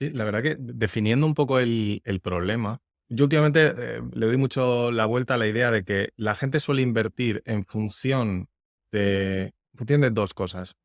Sí, la verdad que definiendo un poco el problema, yo últimamente le doy mucho la vuelta a la idea de que la gente suele invertir en función de dos cosas.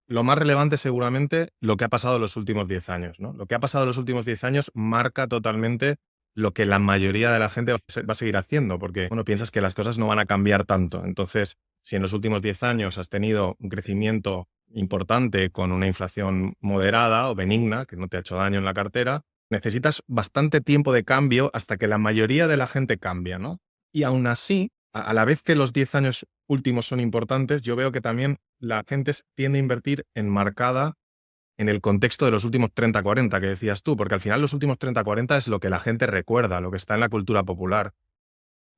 Lo más relevante seguramente lo que ha pasado en los últimos 10 años, ¿no? Lo que ha pasado en los últimos 10 años marca totalmente lo que la mayoría de la gente va a seguir haciendo, porque, bueno, piensas que las cosas no van a cambiar tanto. Entonces, si en los últimos 10 años has tenido un crecimiento importante con una inflación moderada o benigna, que no te ha hecho daño en la cartera, necesitas bastante tiempo de cambio hasta que la mayoría de la gente cambia, ¿no? Y aún así, a la vez que los 10 años últimos son importantes, yo veo que también la gente tiende a invertir enmarcada en el contexto de los últimos 30-40 que decías tú, porque al final los últimos 30-40 es lo que la gente recuerda, lo que está en la cultura popular.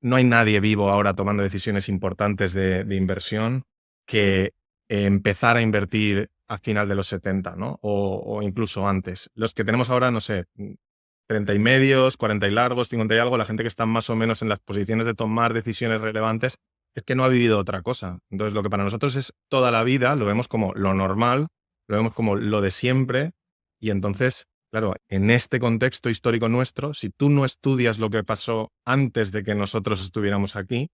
No hay nadie vivo ahora tomando decisiones importantes de inversión que empezara a invertir a final de los 70, ¿no? O incluso antes. Los que tenemos ahora, no sé, 30 y medios, 40 y largos, 50 y algo, la gente que está más o menos en las posiciones de tomar decisiones relevantes, es que no ha vivido otra cosa. Entonces, lo que para nosotros es toda la vida, lo vemos como lo normal, lo vemos como lo de siempre, y entonces, claro, en este contexto histórico nuestro, si tú no estudias lo que pasó antes de que nosotros estuviéramos aquí,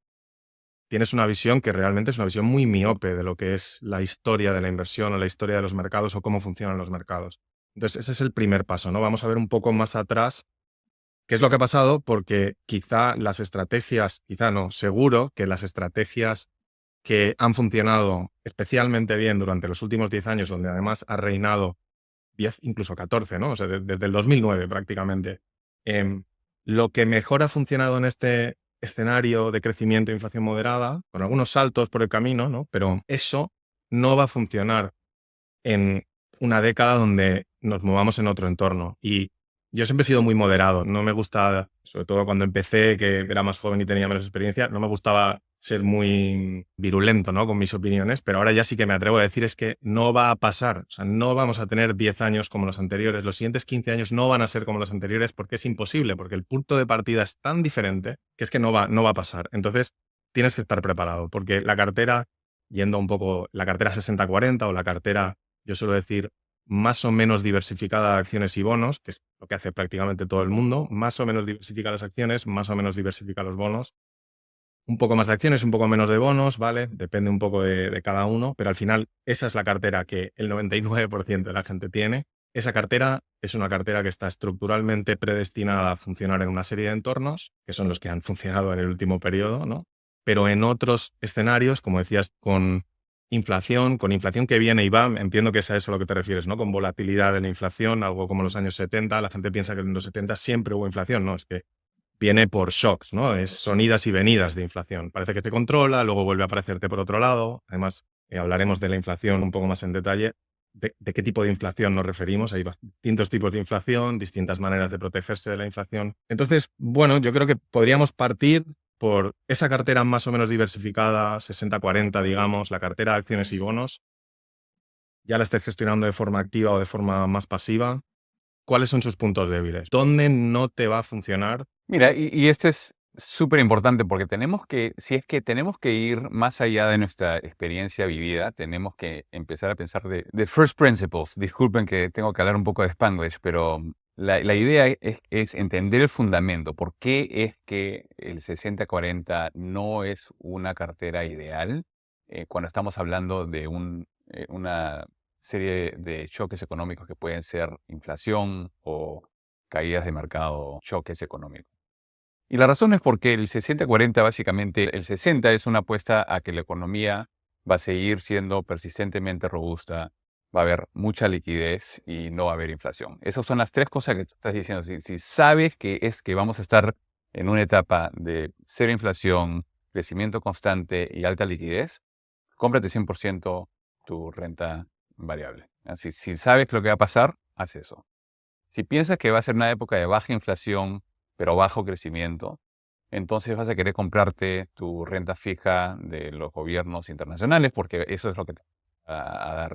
tienes una visión que realmente es una visión muy miope de lo que es la historia de la inversión o la historia de los mercados o cómo funcionan los mercados. Entonces, ese es el primer paso, ¿no? Vamos a ver un poco más atrás qué es lo que ha pasado, porque quizá las estrategias, quizá no, seguro que las estrategias que han funcionado especialmente bien durante los últimos 10 años, donde además ha reinado 10, incluso 14, ¿no? O sea, desde el 2009 prácticamente. Em, lo que mejor ha funcionado en este escenario de crecimiento e inflación moderada, con algunos saltos por el camino, ¿no? Pero eso no va a funcionar en una década donde nos movamos en otro entorno. Y yo siempre he sido muy moderado. No me gusta, sobre todo cuando empecé, que era más joven y tenía menos experiencia, no me gustaba ser muy virulento, ¿no? Con mis opiniones, pero ahora ya sí que me atrevo a decir es que no va a pasar. O sea, no vamos a tener 10 años como los anteriores. Los siguientes 15 años no van a ser como los anteriores porque es imposible, porque el punto de partida es tan diferente que es que no va a pasar. Entonces, tienes que estar preparado, porque la cartera, yendo un poco, la cartera 60-40 o la cartera, yo suelo decir, más o menos diversificada de acciones y bonos, que es lo que hace prácticamente todo el mundo, más o menos diversifica las acciones, más o menos diversifica los bonos, un poco más de acciones, un poco menos de bonos, ¿vale? Depende un poco de cada uno, pero al final esa es la cartera que el 99% de la gente tiene. Esa cartera es una cartera que está estructuralmente predestinada a funcionar en una serie de entornos, que son los que han funcionado en el último periodo, ¿no? Pero en otros escenarios, como decías, con inflación que viene y va, entiendo que es a eso a lo que te refieres, ¿no? Con volatilidad de la inflación, algo como los años 70, la gente piensa que en los 70 siempre hubo inflación, ¿no? Es que viene por shocks, ¿no? Son idas y venidas de inflación. Parece que te controla, luego vuelve a aparecerte por otro lado. Además, hablaremos de la inflación un poco más en detalle. ¿De qué tipo de inflación nos referimos? Hay distintos tipos de inflación, distintas maneras de protegerse de la inflación. Entonces, bueno, yo creo que podríamos partir por esa cartera más o menos diversificada, 60-40, digamos, la cartera de acciones y bonos, ya la estés gestionando de forma activa o de forma más pasiva. ¿Cuáles son sus puntos débiles? ¿Dónde no te va a funcionar? Mira, y esto es súper importante porque si es que tenemos que ir más allá de nuestra experiencia vivida, tenemos que empezar a pensar de first principles. Disculpen que tengo que hablar un poco de Spanglish, pero la idea es entender el fundamento. ¿Por qué es que el 60-40 no es una cartera ideal cuando estamos hablando de una serie de choques económicos que pueden ser inflación o caídas de mercado, choques económicos? Y la razón es porque el 60-40, básicamente, el 60 es una apuesta a que la economía va a seguir siendo persistentemente robusta, va a haber mucha liquidez y no va a haber inflación. Esas son las tres cosas que tú estás diciendo. Si sabes que vamos a estar en una etapa de cero inflación, crecimiento constante y alta liquidez, cómprate 100% tu renta variable. Así, si sabes lo que va a pasar, haz eso. Si piensas que va a ser una época de baja inflación, pero bajo crecimiento, entonces vas a querer comprarte tu renta fija de los gobiernos internacionales, porque eso es lo que te va a dar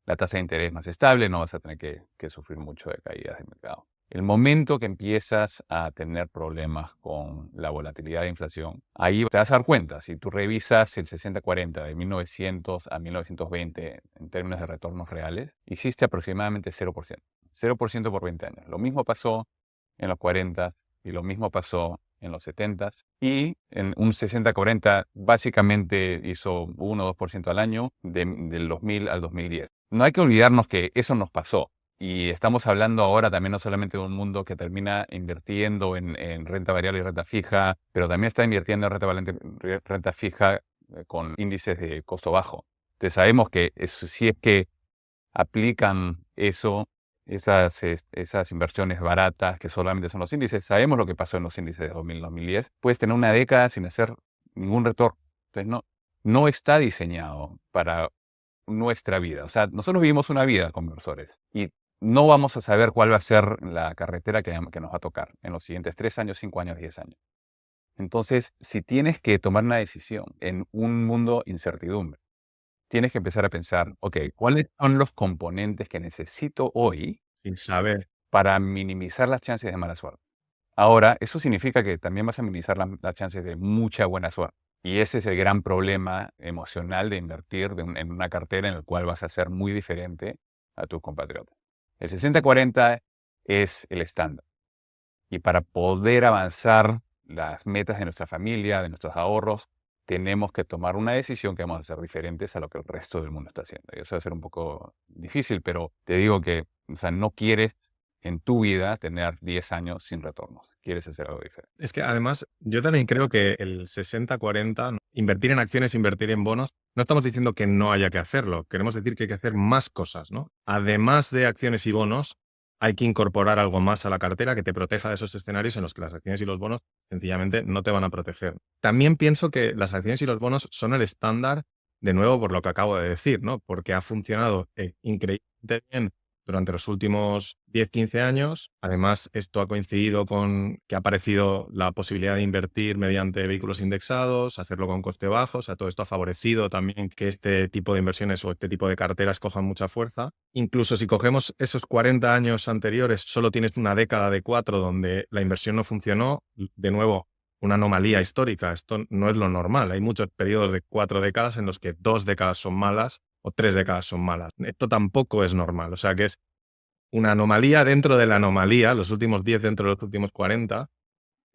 la tasa de interés más estable, no vas a tener que sufrir mucho de caídas de mercado. El momento que empiezas a tener problemas con la volatilidad de inflación, ahí te vas a dar cuenta. Si tú revisas el 60-40 de 1900 a 1920 en términos de retornos reales, hiciste aproximadamente 0%. 0% por 20 años. Lo mismo pasó en los 40 y lo mismo pasó en los 70 y en un 60-40 básicamente hizo 1 o 2% al año del 2000 al 2010. No hay que olvidarnos que eso nos pasó. Y estamos hablando ahora también no solamente de un mundo que termina invirtiendo en renta variable y renta fija, pero también está invirtiendo en renta fija con índices de costo bajo. Entonces sabemos que si es que aplican esas inversiones baratas que solamente son los índices, sabemos lo que pasó en los índices de 2000-2010. Puedes tener una década sin hacer ningún retorno. Entonces no está diseñado para nuestra vida. O sea, nosotros vivimos una vida como inversores y no vamos a saber cuál va a ser la carretera que nos va a tocar en los siguientes 3 años, 5 años, 10 años. Entonces, si tienes que tomar una decisión en un mundo incertidumbre, tienes que empezar a pensar, ok, ¿cuáles son los componentes que necesito hoy Sin saber. para minimizar las chances de mala suerte? Ahora, eso significa que también vas a minimizar las chances de mucha buena suerte. Y ese es el gran problema emocional de invertir en una cartera en la cual vas a ser muy diferente a tus compatriotas. El 60-40 es el estándar. Y para poder avanzar las metas de nuestra familia, de nuestros ahorros, tenemos que tomar una decisión que vamos a hacer diferentes a lo que el resto del mundo está haciendo. Y eso va a ser un poco difícil, pero te digo que, o sea, no quieres en tu vida tener 10 años sin retornos. Quieres hacer algo diferente. Es que además, yo también creo que el 60-40, ¿no? Invertir en acciones, invertir en bonos, no estamos diciendo que no haya que hacerlo. Queremos decir que hay que hacer más cosas, ¿no? Además de acciones y bonos, hay que incorporar algo más a la cartera que te proteja de esos escenarios en los que las acciones y los bonos sencillamente no te van a proteger. También pienso que las acciones y los bonos son el estándar, de nuevo, por lo que acabo de decir, ¿no? Porque ha funcionado increíblemente bien durante los últimos 10-15 años. Además, esto ha coincidido con que ha aparecido la posibilidad de invertir mediante vehículos indexados, hacerlo con coste bajo. O sea, todo esto ha favorecido también que este tipo de inversiones o este tipo de carteras cojan mucha fuerza. Incluso si cogemos esos 40 años anteriores, solo tienes una década de 4 donde la inversión no funcionó. De nuevo, una anomalía histórica. Esto no es lo normal. Hay muchos periodos de 4 décadas en los que 2 décadas son malas o 3 décadas son malas. Esto tampoco es normal. O sea que es una anomalía dentro de la anomalía, los últimos 10 dentro de los últimos 40,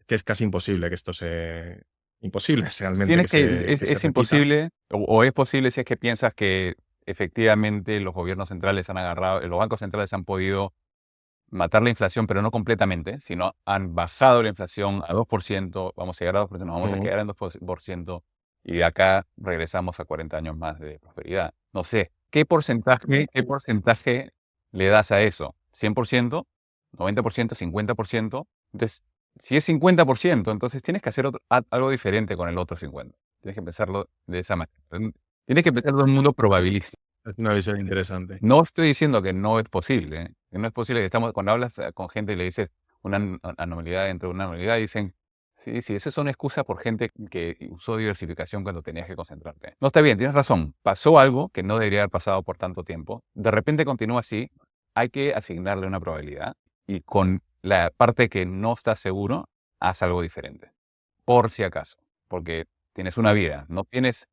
que es casi imposible que esto se... Imposible realmente Tienes que se es repita. imposible, o es posible si es que piensas que efectivamente los gobiernos centrales han agarrado, los bancos centrales han podido matar la inflación, pero no completamente, sino han bajado la inflación a 2%, vamos a llegar a 2%, nos vamos a Ujú. quedar en 2%, y de acá regresamos a 40 años más de prosperidad. No sé, ¿qué porcentaje le das a eso? ¿100%? ¿90%? ¿50%? Entonces, si es 50%, entonces tienes que hacer algo diferente con el otro 50%. Tienes que pensarlo de esa manera. Tienes que pensar en un mundo probabilístico. Es una visión interesante. No estoy diciendo que no es posible, ¿eh? Que no es posible que cuando hablas con gente y le dices una anualidad dentro de una anualidad, dicen, sí, sí, eso es una excusa por gente que usó diversificación cuando tenías que concentrarte. No, está bien, tienes razón. Pasó algo que no debería haber pasado por tanto tiempo. De repente continúa así. Hay que asignarle una probabilidad y con la parte que no estás seguro, haz algo diferente. Por si acaso. Porque tienes una vida, no tienes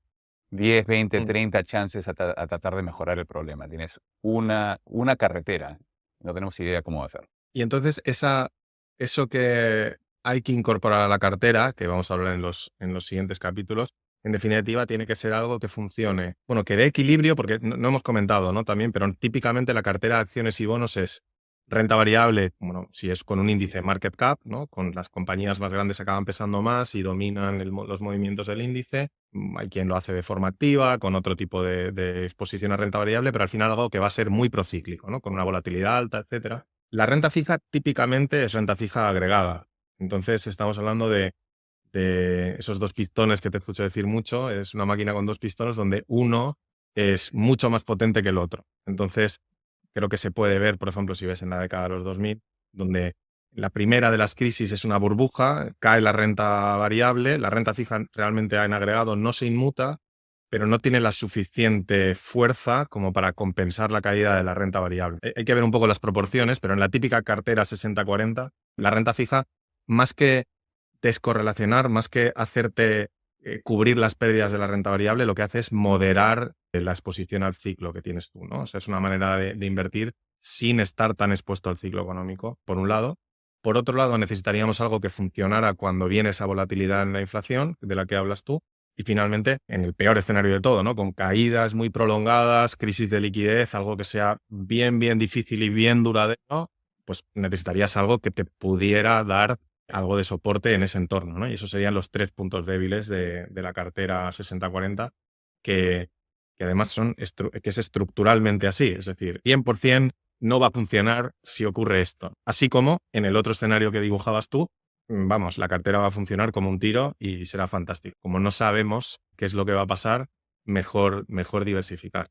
10, 20, Mm. 30 chances a tratar de mejorar el problema. Tienes una carretera. No tenemos idea cómo va a ser. Y entonces eso que hay que incorporar a la cartera, que vamos a hablar en los siguientes capítulos, en definitiva tiene que ser algo que funcione. Bueno, que dé equilibrio, porque no hemos comentado, ¿no? También, pero típicamente la cartera de acciones y bonos es renta variable, bueno, si es con un índice market cap, ¿no? Con las compañías más grandes acaban pesando más y dominan los movimientos del índice. Hay quien lo hace de forma activa, con otro tipo de exposición a renta variable, pero al final algo que va a ser muy procíclico, ¿no? Con una volatilidad alta, etcétera. La renta fija típicamente es renta fija agregada. Entonces estamos hablando de esos dos pistones que te escucho decir mucho. Es una máquina con dos pistones donde uno es mucho más potente que el otro. Entonces creo que se puede ver, por ejemplo, si ves en la década de los 2000, donde la primera de las crisis es una burbuja, cae la renta variable, la renta fija realmente en agregado no se inmuta, pero no tiene la suficiente fuerza como para compensar la caída de la renta variable. Hay que ver un poco las proporciones, pero en la típica cartera 60-40, la renta fija, más que descorrelacionar, más que hacerte cubrir las pérdidas de la renta variable, lo que hace es moderar la exposición al ciclo que tienes tú, ¿no? O sea, es una manera de invertir sin estar tan expuesto al ciclo económico, por un lado. Por otro lado, necesitaríamos algo que funcionara cuando viene esa volatilidad en la inflación de la que hablas tú. Y finalmente, en el peor escenario de todo, ¿no? Con caídas muy prolongadas, crisis de liquidez, algo que sea bien, bien difícil y bien duradero, pues necesitarías algo que te pudiera dar algo de soporte en ese entorno, ¿no? Y esos serían los 3 puntos débiles de la cartera 60-40, que, que además que es estructuralmente así. Es decir, 100% no va a funcionar si ocurre esto. Así como en el otro escenario que dibujabas tú, vamos, la cartera va a funcionar como un tiro y será fantástico. Como no sabemos qué es lo que va a pasar, mejor diversificar.